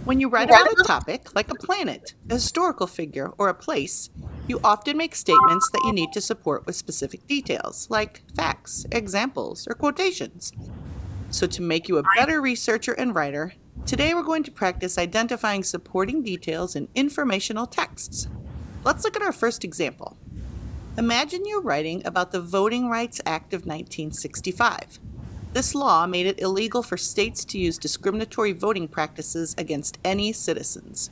When you write about a topic, like a planet, a historical figure, or a place, you often make statements that you need to support with specific details, like facts, examples, or quotations. So, to make you a better researcher and writer, today we're going to practice identifying supporting details in informational texts. Let's look at our first example. Imagine you're writing about the Voting Rights Act of 1965. This law made it illegal for states to use discriminatory voting practices against any citizens.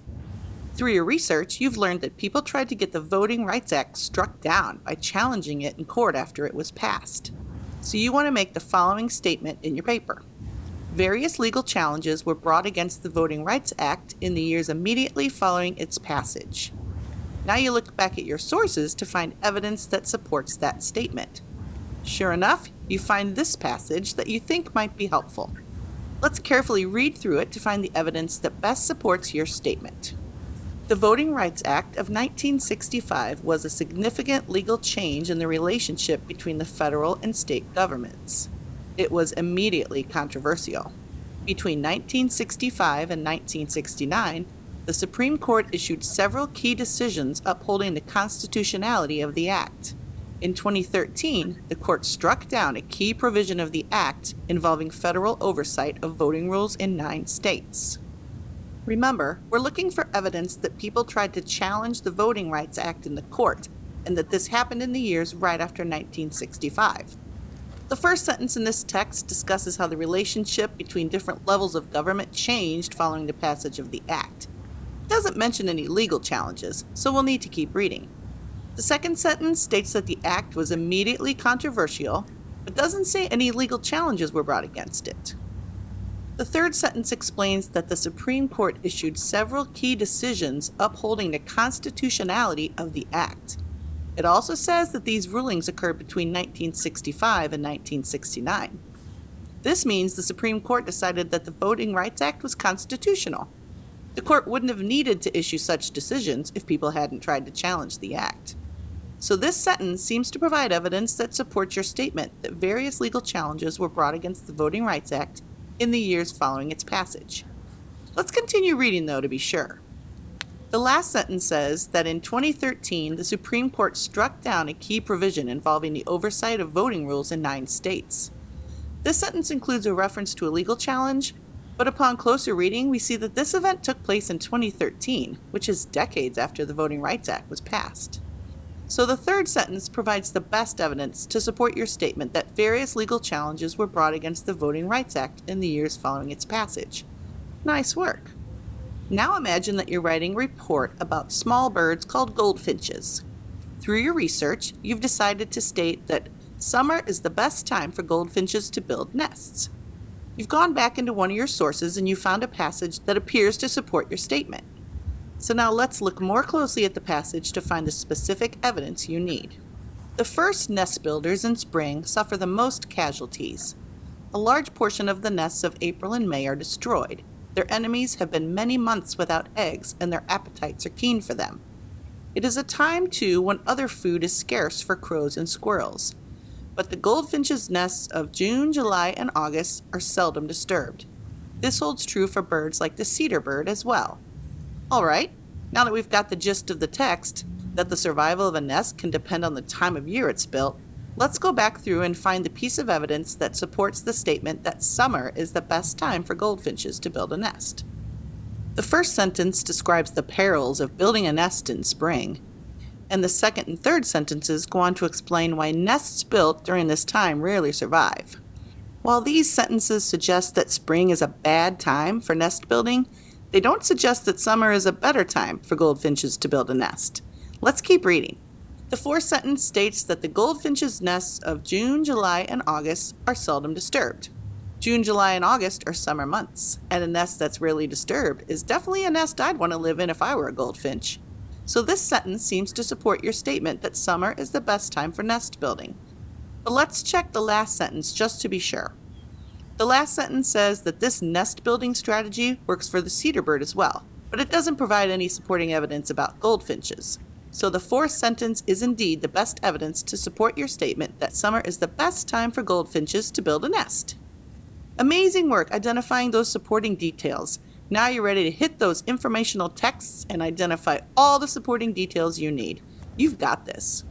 Through your research, you've learned that people tried to get the Voting Rights Act struck down by challenging it in court after it was passed. So you want to make the following statement in your paper. Various legal challenges were brought against the Voting Rights Act in the years immediately following its passage. Now you look back at your sources to find evidence that supports that statement. Sure enough, you find this passage that you think might be helpful. Let's carefully read through it to find the evidence that best supports your statement. The Voting Rights Act of 1965 was a significant legal change in the relationship between the federal and state governments. It was immediately controversial. Between 1965 and 1969, the Supreme Court issued several key decisions upholding the constitutionality of the act. In 2013, the court struck down a key provision of the act involving federal oversight of voting rules in 9 states. Remember, we're looking for evidence that people tried to challenge the Voting Rights Act in the court, and that this happened in the years right after 1965. The first sentence in this text discusses how the relationship between different levels of government changed following the passage of the act. It doesn't mention any legal challenges, so we'll need to keep reading. The second sentence states that the act was immediately controversial, but doesn't say any legal challenges were brought against it. The third sentence explains that the Supreme Court issued several key decisions upholding the constitutionality of the act. It also says that these rulings occurred between 1965 and 1969. This means the Supreme Court decided that the Voting Rights Act was constitutional. The court wouldn't have needed to issue such decisions if people hadn't tried to challenge the act. So this sentence seems to provide evidence that supports your statement that various legal challenges were brought against the Voting Rights Act in the years following its passage. Let's continue reading, though, to be sure. The last sentence says that in 2013, the Supreme Court struck down a key provision involving the oversight of voting rules in 9 states. This sentence includes a reference to a legal challenge, but upon closer reading, we see that this event took place in 2013, which is decades after the Voting Rights Act was passed. So the third sentence provides the best evidence to support your statement that various legal challenges were brought against the Voting Rights Act in the years following its passage. Nice work. Now imagine that you're writing a report about small birds called goldfinches. Through your research, you've decided to state that summer is the best time for goldfinches to build nests. You've gone back into one of your sources and you found a passage that appears to support your statement. So now let's look more closely at the passage to find the specific evidence you need. The first nest builders in spring suffer the most casualties. A large portion of the nests of April and May are destroyed. Their enemies have been many months without eggs, and their appetites are keen for them. It is a time, too, when other food is scarce for crows and squirrels. But the goldfinches' nests of June, July, and August are seldom disturbed. This holds true for birds like the cedar bird as well. All right, now that we've got the gist of the text, that the survival of a nest can depend on the time of year it's built, let's go back through and find the piece of evidence that supports the statement that summer is the best time for goldfinches to build a nest. The first sentence describes the perils of building a nest in spring, and the second and third sentences go on to explain why nests built during this time rarely survive. While these sentences suggest that spring is a bad time for nest building, they don't suggest that summer is a better time for goldfinches to build a nest. Let's keep reading. The fourth sentence states that the goldfinches' nests of June, July, and August are seldom disturbed. June, July, and August are summer months, and a nest that's rarely disturbed is definitely a nest I'd want to live in if I were a goldfinch. So this sentence seems to support your statement that summer is the best time for nest building. But let's check the last sentence just to be sure. The last sentence says that this nest building strategy works for the cedar bird as well, but it doesn't provide any supporting evidence about goldfinches. So the fourth sentence is indeed the best evidence to support your statement that summer is the best time for goldfinches to build a nest. Amazing work identifying those supporting details. Now you're ready to hit those informational texts and identify all the supporting details you need. You've got this.